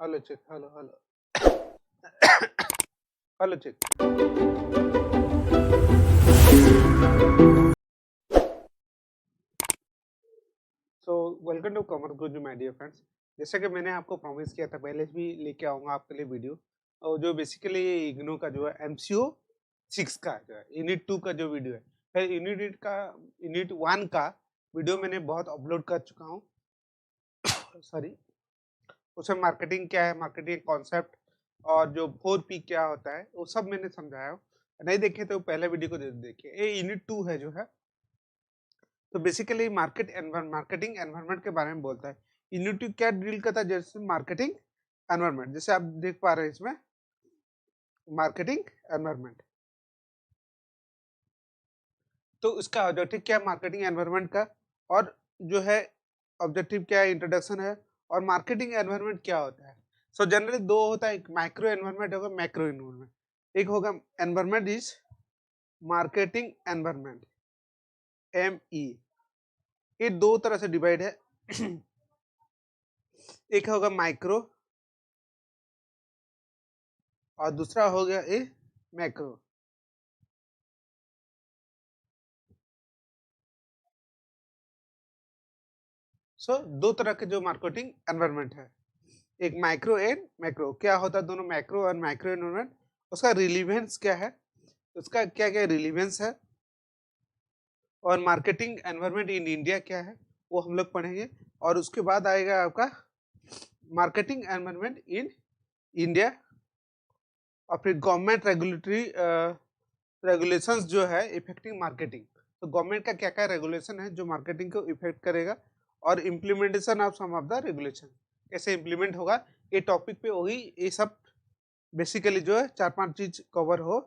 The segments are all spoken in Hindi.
Hello check, hello hello hello check. So welcome to commerce Guru my dear friends. जैसा कि मैंने आपको प्रॉमिस किया था, पहले भी लेके आऊंगा आपके लिए वीडियो, और जो बेसिकली इग्नू का जो है एमसीओ 6 का जो है यूनिट 2 का जो वीडियो है, फिर यूनिट 1 का वीडियो मैंने बहुत अपलोड कर चुका हूँ। सॉरी, उसमें मार्केटिंग क्या है, मार्केटिंग कॉन्सेप्ट और जो 4P क्या होता है वो सब मैंने समझाया हूँ। नहीं देखे तो पहले वीडियो को जरूर देखिए। ये यूनिट 2 है जो है, तो बेसिकली मार्केटिंग एनवायरनमेंट के बारे में बोलता है। यूनिटी क्या डील करता है, जैसे मार्केटिंग एनवायरनमेंट, जैसे आप देख पा रहे हैं इसमें मार्केटिंग एनवायरनमेंट। तो इसका ऑब्जेक्टिव क्या है मार्केटिंग एनवायरनमेंट का, और जो है ऑब्जेक्टिव क्या है, इंट्रोडक्शन है, और मार्केटिंग एनवायरनमेंट क्या होता है। सो जनरली दो होता है, एक माइक्रो एनवायरनमेंट होगा, मैक्रो एनवायरनमेंट। एक होगा environment is marketing environment, ME। ये दो तरह से डिवाइड है। एक होगा माइक्रो और दूसरा हो गया ए मैक्रो। सो दो तरह के जो मार्केटिंग एनवायरनमेंट है, एक माइक्रो एंड मैक्रो। क्या होता है दोनों मैक्रो और माइक्रो एनवायरनमेंट, उसका रिलीवेंस क्या है, उसका क्या क्या रिलीवेंस है, और मार्केटिंग एनवायरनमेंट इन इंडिया क्या है वो हम लोग पढ़ेंगे। और उसके बाद आएगा आपका मार्केटिंग एनवायरनमेंट इन इंडिया, और फिर गवर्नमेंट रेगुलेटरी रेगुलेशंस जो है इफेक्टिंग मार्केटिंग। तो गवर्नमेंट का क्या क्या रेगुलेशन है जो मार्केटिंग को इफेक्ट करेगा, और implementation of some of the regulation कैसे इम्प्लीमेंट होगा। ये टॉपिक पे वही ये सब बेसिकली जो है 4-5 चीज कवर हो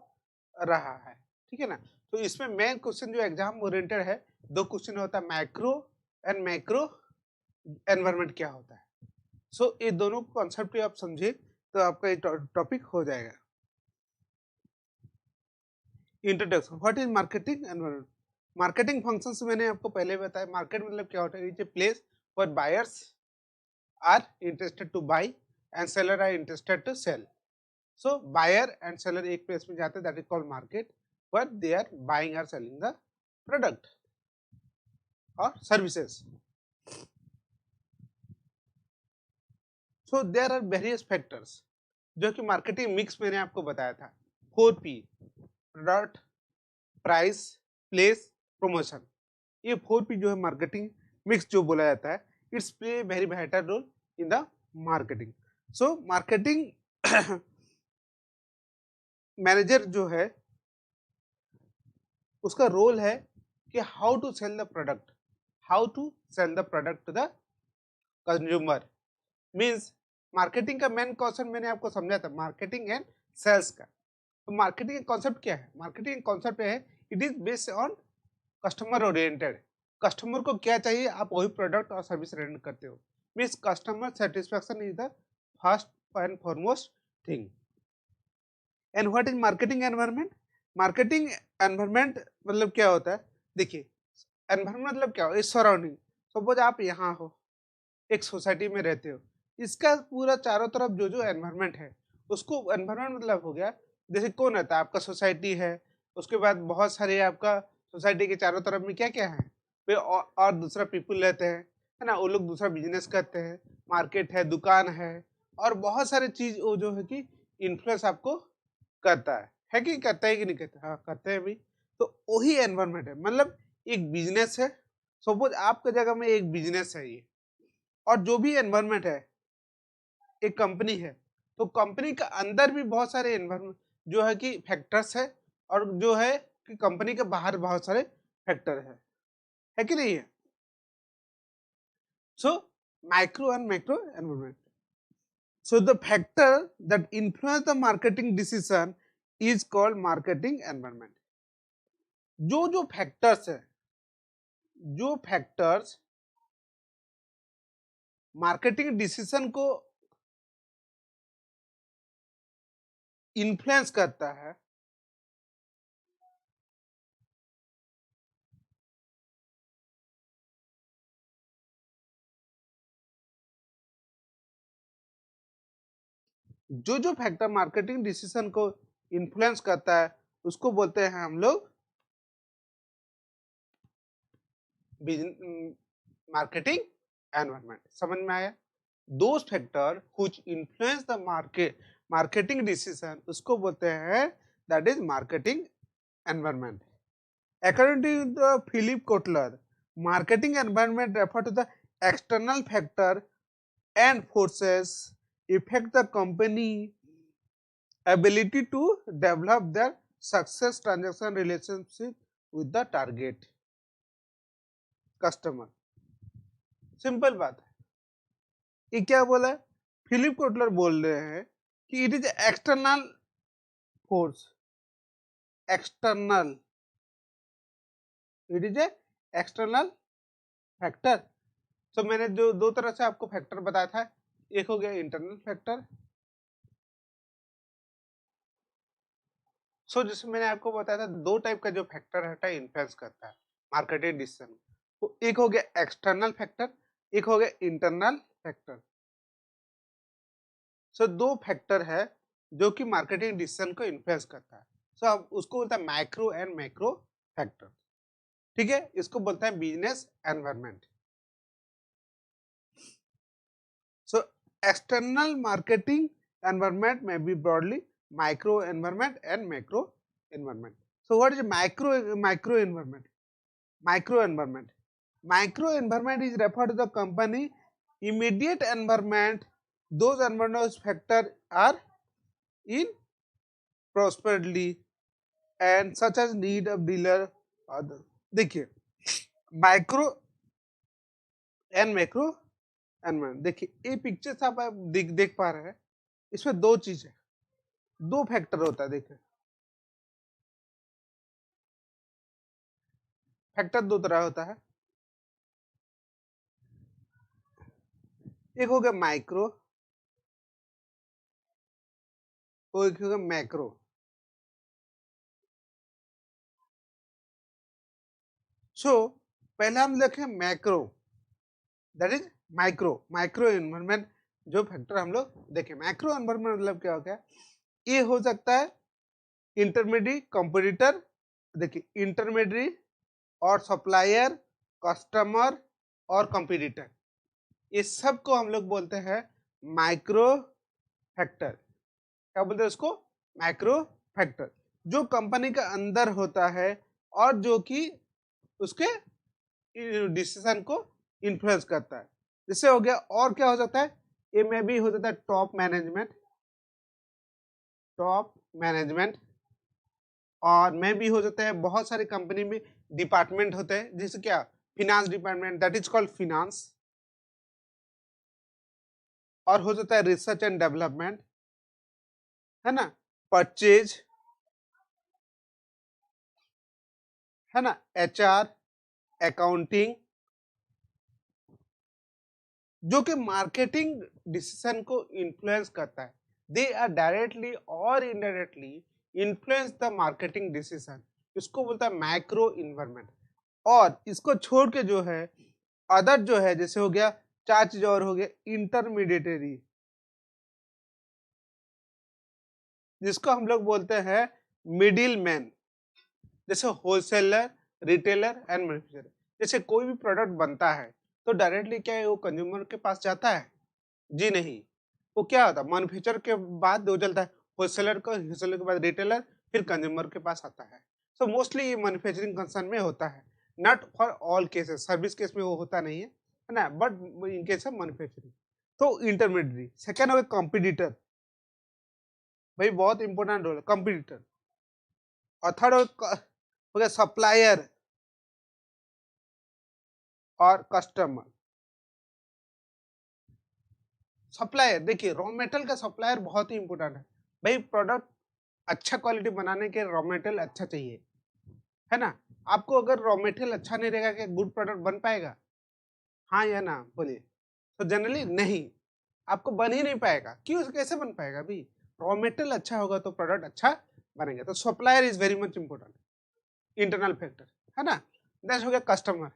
रहा है, ठीक है ना। तो इसमें मेन क्वेश्चन जो एग्जाम ओरिएंटेड है, दो क्वेश्चन होता है, मैक्रो एंड मैक्रो एनवायरनमेंट क्या होता है। सो ये दोनों कॉन्सेप्ट आप समझिए तो आपका ये टॉपिक हो जाएगा। Introduction, what is marketing environment. Marketing functions मैंने आपको पहले बताया। मार्केट मतलब क्या होता है, it's a place where buyers are interested to buy and seller are interested to sell. So buyer and seller एक प्लेस में जाते हैं, that is called market, where they are buying or selling the product or services. So there are various factors जो कि मार्केटिंग मिक्स मैंने आपको बताया था, 4P, product, price, place, promotion. ये 4P जो है मार्केटिंग मिक्स जो बोला जाता है, it's play very vital role in the marketing. So marketing manager जो है उसका रोल है कि how to sell the product, how to sell the product to the consumer. Means marketing का मेन कॉन्सेप्ट मैंने आपको समझा था, मार्केटिंग एंड सेल्स का। तो मार्केटिंग का कॉन्सेप्ट क्या है, मार्केटिंग कॉन्सेप्ट है it is based on customer oriented. Customer को क्या चाहिए आप वही प्रोडक्ट और सर्विस रेंडर करते हो। Means customer satisfaction is the first and foremost thing. And what is marketing environment. Marketing environment मतलब क्या होता है, देखिए एनवायरनमेंट मतलब क्या हो, इस सराउंडिंग। सपोज आप यहाँ हो, एक सोसाइटी में रहते हो, इसका पूरा चारों तरफ जो जो एनवायरनमेंट है उसको एनवायरनमेंट मतलब हो गया। जैसे कौन रहता है आपका, सोसाइटी है, उसके बाद बहुत सारे आपका सोसाइटी के चारों तरफ में क्या क्या है, वे और दूसरा पीपल रहते हैं, है ना, वो लोग दूसरा बिजनेस करते हैं, मार्केट है, दुकान है, और बहुत सारे चीज वो जो है कि इन्फ्लुएंस आपको करता है कि करता है कि नहीं करता, हाँ करते हैं भी। तो वही एनवायरनमेंट है, मतलब एक बिजनेस है, सपोज आपके जगह में एक बिजनेस है ये, और जो भी एनवायरनमेंट है, एक कंपनी है, तो कंपनी के अंदर भी बहुत सारे एनवायरनमेंट जो है कि फैक्टर्स है, और जो है कि कंपनी के बाहर बहुत सारे फैक्टर है कि नहीं है। So micro and macro environment. So the factor that influence the marketing decision is called marketing environment. जो जो फैक्टर्स है, जो फैक्टर्स मार्केटिंग डिसीजन को इन्फ्लुएंस करता है, जो फैक्टर मार्केटिंग डिसीजन को इन्फ्लुएंस करता है उसको बोलते हैं हम लोग मार्केटिंग एनवायरनमेंट। समझ में आया? Those factor which influence the marketing decision उसको बोलते हैं that is marketing environment. According to Philip Kotler, marketing environment refer to the external factor and forces affect the company ability to develop their success transaction relationship with the target customer। Simple बात है। ये क्या बोला है? फिलिप कोटलर बोल रहे हैं कि it is external force, external, it is a external factor. तो मैंने जो दो तरह से आपको फैक्टर बताया था, एक हो गया इंटरनल फैक्टर। सो जैसे मैंने आपको बताया था दो टाइप का जो फैक्टर है इन्फ्लुएंस करता है मार्केटिंग डिसीजन। तो एक हो गया एक्सटर्नल फैक्टर, एक हो गया इंटरनल फैक्टर। सो दो फैक्टर है जो कि मार्केटिंग डिसीजन को इन्फ्लुएंस करता है। सो अब उसको बोलता है माइक्रो एंड मैक्रो फैक्टर। ठीक है, इसको बोलता है business environment. So external marketing environment may be broadly micro environment and macro environment. So what is micro environment? Micro environment. Micro environment is referred to the company immediate environment. Those environment factor are in prosperity and such as need of dealer other। देखिए माइक्रो एंड मैक्रो एनवायरनमेंट। देखिए ये पिक्चर आप देख पा रहे हैं, इसमें दो चीज है, दो फैक्टर होता है। देखिए फैक्टर दो तरह होता है, एक हो गया माइक्रो और एक हो गया मैक्रो। सो पहले हम देखें macro, that is micro environment. जो फैक्टर हम लोग देखें मैक्रो एनवायरनमेंट मतलब क्या हो गया, ये हो सकता है इंटरमीडिएट कंपटीटर। देखिए इंटरमीडिएट और सप्लायर, कस्टमर और कंपटीटर, ये सब को हम लोग बोलते हैं माइक्रो फैक्टर। क्या बोलते हैं उसको? Micro factor. जो कंपनी के अंदर होता है और जो कि उसके डिसीजन को इन्फ्लुएंस करता है। जैसे हो गया, और क्या हो सकता है, ये में भी हो जाता है टॉप मैनेजमेंट, टॉप मैनेजमेंट। और में भी हो जाता है बहुत सारी कंपनी में डिपार्टमेंट होते हैं, जैसे क्या finance department, that is called finance. और हो जाता है रिसर्च एंड डेवलपमेंट, है ना, परचेज, है ना, एचआर, अकाउंटिंग, जो कि मार्केटिंग डिसीजन को इन्फ्लुएंस करता है। दे आर डायरेक्टली और indirectly influence the marketing decision. इसको बोलता है मैक्रो इन्वायरमेंट। और इसको छोड़ के जो है अदर जो है, जैसे हो गया चार चीज और हो गया इंटरमीडिएटरी, जिसको हम लोग बोलते हैं मिडिल मैन, जैसे होलसेलर, रिटेलर एंड मैन्युफैक्चरर। जैसे कोई भी प्रोडक्ट बनता है तो डायरेक्टली क्या है वो कंज्यूमर के पास जाता है? जी नहीं, वो क्या होता है मैन्युफैक्चर के बाद वो चलता है होलसेलर को, होलसेलर के बाद रिटेलर, फिर कंज्यूमर के पास आता है। सो मोस्टली ये मैन्युफैक्चरिंग कंसर्न में होता है, not for all cases. Service case में वो होता नहीं है ना, but in case of manufacturing. तो इंटरमीडिएटरी। सेकेंड हो गया कॉम्पिटिटर, भाई बहुत इंपॉर्टेंट रोल है कॉम्पिटिटर। और थर्ड हो गया सप्लायर और कस्टमर। सप्लायर, देखिए रॉ मेटेरियल का सप्लायर बहुत ही इंपॉर्टेंट है भाई। प्रोडक्ट अच्छा क्वालिटी बनाने के रॉ मेटेरियल अच्छा चाहिए, है ना। आपको अगर रॉ मेटेरियल अच्छा नहीं रहेगा क्या गुड प्रोडक्ट बन पाएगा? हाँ या ना बोलिए। तो जनरली नहीं, आपको बन ही नहीं पाएगा। क्यों, कैसे बन पाएगा भाई? रॉ मेटेरियल अच्छा होगा तो प्रोडक्ट अच्छा बनेगा। तो supplier is very much important, internal factor, है ना। नेक्स्ट हो गया कस्टमर।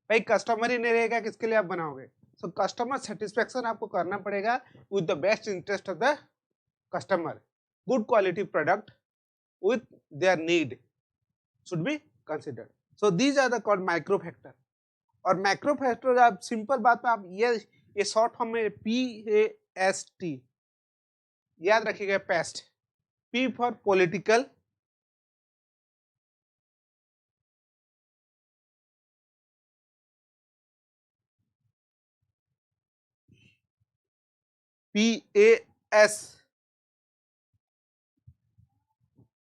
भाई कस्टमर ही नहीं रहेगा किसके लिए आप बनाओगे? सो कस्टमर सेटिस्फेक्शन आपको करना पड़ेगा with the best interest of the customer. Good quality product with their need should be considered. So these are the called micro factor. और मैक्रो फैक्टर आप सिंपल बात में आप ये शॉर्ट फॉर्म में PAST याद रखिएगा, paste, P for political, PAS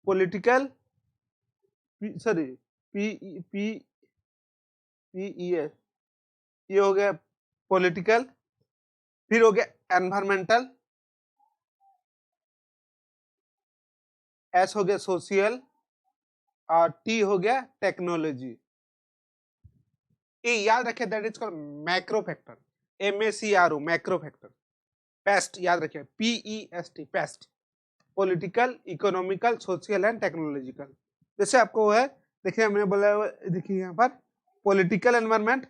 political, sorry PES ये हो गया पॉलिटिकल, फिर हो गया एनवायरमेंटल, S हो गया सोशल, और T हो गया टेक्नोलॉजी। ये याद रखे, that is called macro factor, MACRO macro factor. Paste याद रखिए, PEST paste, political, economical, social and technological. जैसे आपको है, देखिए मैंने बोला, देखिए यहाँ पर पॉलिटिकल एनवायरनमेंट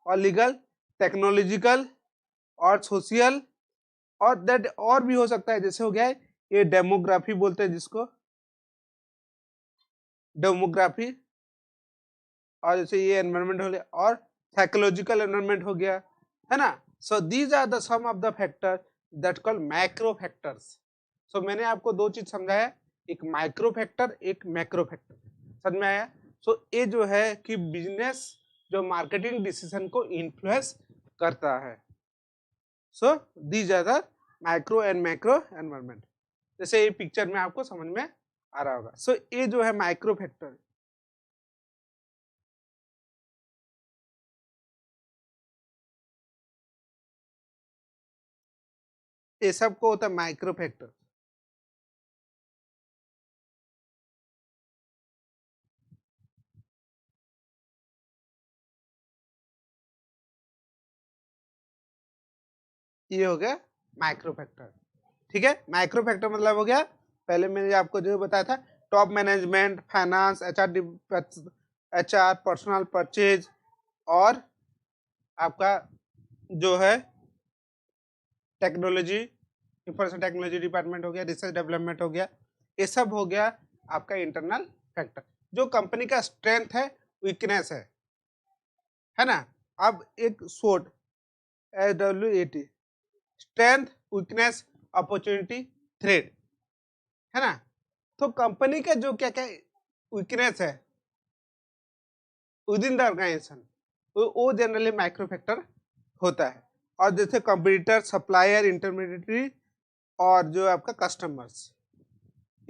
और लीगल, टेक्नोलॉजिकल और सोशल, और दैट और भी हो सकता है, जैसे हो गया है ये डेमोग्राफी बोलते हैं जिसको, डेमोग्राफी, और जैसे ये एनवायरनमेंट हो गया, और साइकोलॉजिकल एनवायरनमेंट हो गया, है ना। So these are the some of the factor that called macro factors. सो मैंने आपको दो चीज समझाया, एक माइक्रो फैक्टर, एक मैक्रो फैक्टर, समझ में आया। सो ये जो है कि बिजनेस जो मार्केटिंग डिसीजन को इन्फ्लुएंस करता है। So these are the micro and macro environment. जैसे ये पिक्चर में आपको समझ में आ रहा होगा। सो ये जो है माइक्रो फैक्टर, ये सब को होता है माइक्रो फैक्टर। ये हो गया माइक्रो फैक्टर, ठीक है। माइक्रो फैक्टर मतलब हो गया, पहले मैंने आपको जो बताया था, top management, finance, HR, personal purchase, और आपका जो है टेक्नोलॉजी, इंफॉर्मेशन टेक्नोलॉजी डिपार्टमेंट हो गया, रिसर्च डेवलपमेंट हो गया, ये सब हो गया आपका इंटरनल फैक्टर, जो कंपनी का स्ट्रेंथ है, वीकनेस है ना। अब एक SWOT, SWOT, strength, weakness, opportunity, threat, है ना। तो कंपनी का जो क्या क्या वीकनेस है विद इन द ऑर्गेनाइजेशन, वो जनरली माइक्रो फैक्टर होता है। और जैसे कंपटीटर, सप्लायर, इंटरमीडिएटरी, और जो आपका कस्टमर्स,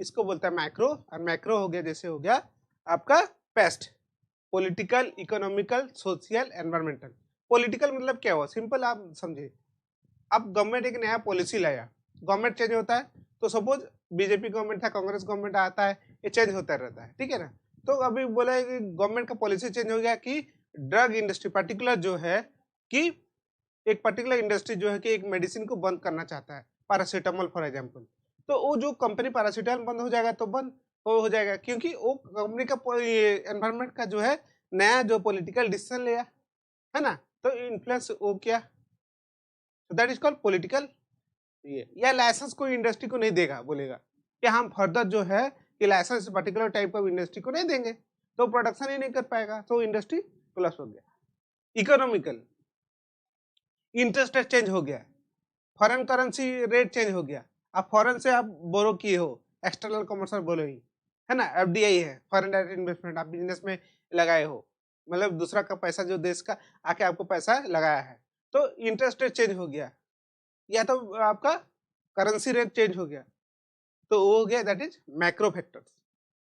इसको बोलता है माइक्रो। और मैक्रो हो गया, जैसे हो गया आपका paste, political, economical, social, environmental. Political मतलब क्या हुआ, सिंपल आप समझिए, अब गवर्नमेंट एक नया पॉलिसी लाया, गवर्नमेंट चेंज होता है, तो सपोज बीजेपी गवर्नमेंट था, कांग्रेस गवर्नमेंट आता है, ये चेंज होता रहता है, ठीक है ना। तो अभी बोला है कि गवर्नमेंट का पॉलिसी चेंज हो गया कि ड्रग इंडस्ट्री पर्टिकुलर जो है, कि एक पर्टिकुलर इंडस्ट्री जो है कि एक मेडिसिन को बंद करना चाहता है, पैरासीटामोल फॉर एग्जाम्पल, तो वो जो कंपनी पैरासीटामोल बंद हो जाएगा, तो बंद हो जाएगा, क्योंकि वो कंपनी का एनवायरमेंट का जो है नया जो पॉलिटिकल डिसीजन लिया, है ना। तो इन्फ्लुएंस वो क्या, दैट इज कॉल्ड पॉलिटिकल। ये या लाइसेंस कोई इंडस्ट्री को नहीं देगा, बोलेगा कि हम फर्दर जो है कि licence particular type of industry को नहीं देंगे, तो प्रोडक्शन ही नहीं कर पाएगा, तो इंडस्ट्री कोलैप्स हो गया। इकोनॉमिकल, इंटरेस्ट रेट चेंज हो गया, फॉरेन करेंसी रेट चेंज हो गया, आप फॉरेन से आप बोरो किए हो, एक्सटर्नल कमर्शियल बोरोइंग, है ना, FDI है, फॉरेन डायरेक्ट इन्वेस्टमेंट, आप बिजनेस में लगाए हो, मतलब दूसरा का पैसा जो देश का आके आपको पैसा लगाया है, तो इंटरेस्ट रेट चेंज हो गया, या तो आपका करेंसी रेट चेंज हो गया, तो वो हो गया, that is macro factors.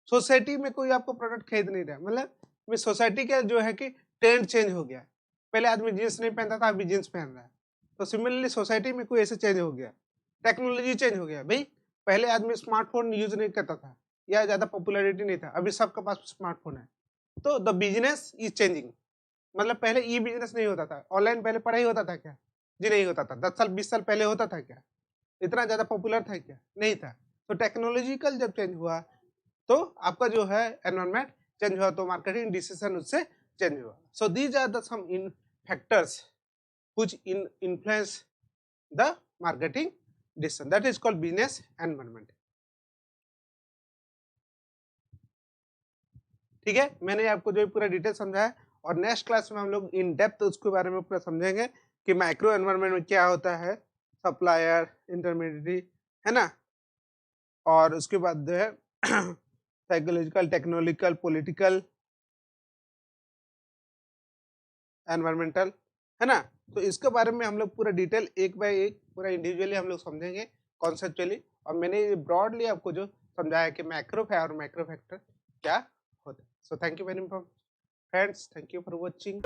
Society में कोई आपको प्रोडक्ट खरीद नहीं रहा, मतलब सोसाइटी का जो है कि ट्रेंड चेंज हो गया, पहले आदमी जींस नहीं पहनता था, अभी जींस पहन रहा है, तो सिमिलरली सोसाइटी में कोई ऐसे चेंज हो गया, टेक्नोलॉजी चेंज हो गया, भाई पहले आदमी स्मार्टफोन यूज नहीं करता था, या ज्यादा पॉपुलैरिटी नहीं था, अभी सबके पास स्मार्टफोन है, तो द बिजनेस इज चेंजिंग। मतलब पहले ई बिजनेस नहीं होता था, ऑनलाइन पहले पढ़ाई होता था क्या, जी नहीं होता था, 10 साल 20 साल पहले होता था क्या, इतना ज्यादा पॉपुलर था क्या, नहीं था। तो टेक्नोलॉजिकल जब चेंज हुआ, तो आपका जो है एनवायरमेंट चेंज हुआ, तो मार्केटिंग डिसीजन उससे चेंज हुआ। So these are the some in factors which influence the marketing decision, that is called business environment. ठीक है, मैंने आपको जो पूरा डिटेल समझाया और नेक्स्ट क्लास में हम लोग इन डेप्थ उसके बारे में पूरा समझेंगे कि माइक्रो एनवायरनमेंट में क्या होता है, सप्लायर, इंटरमीडिएटरी, है ना, और उसके बाद जो है साइकोलॉजिकल, टेक्नोलॉजिकल, पॉलिटिकल, एनवायरमेंटल, है ना। तो इसके बारे में हम लोग पूरा डिटेल एक बाय एक पूरा इंडिविजुअली हम लोग समझेंगे कॉन्सेप्चुअली, और मैंने ब्रॉडली आपको जो समझाया कि मैक्रो और माइक्रो फैक्टर क्या होता है। So thank you very much friends, thank you for watching.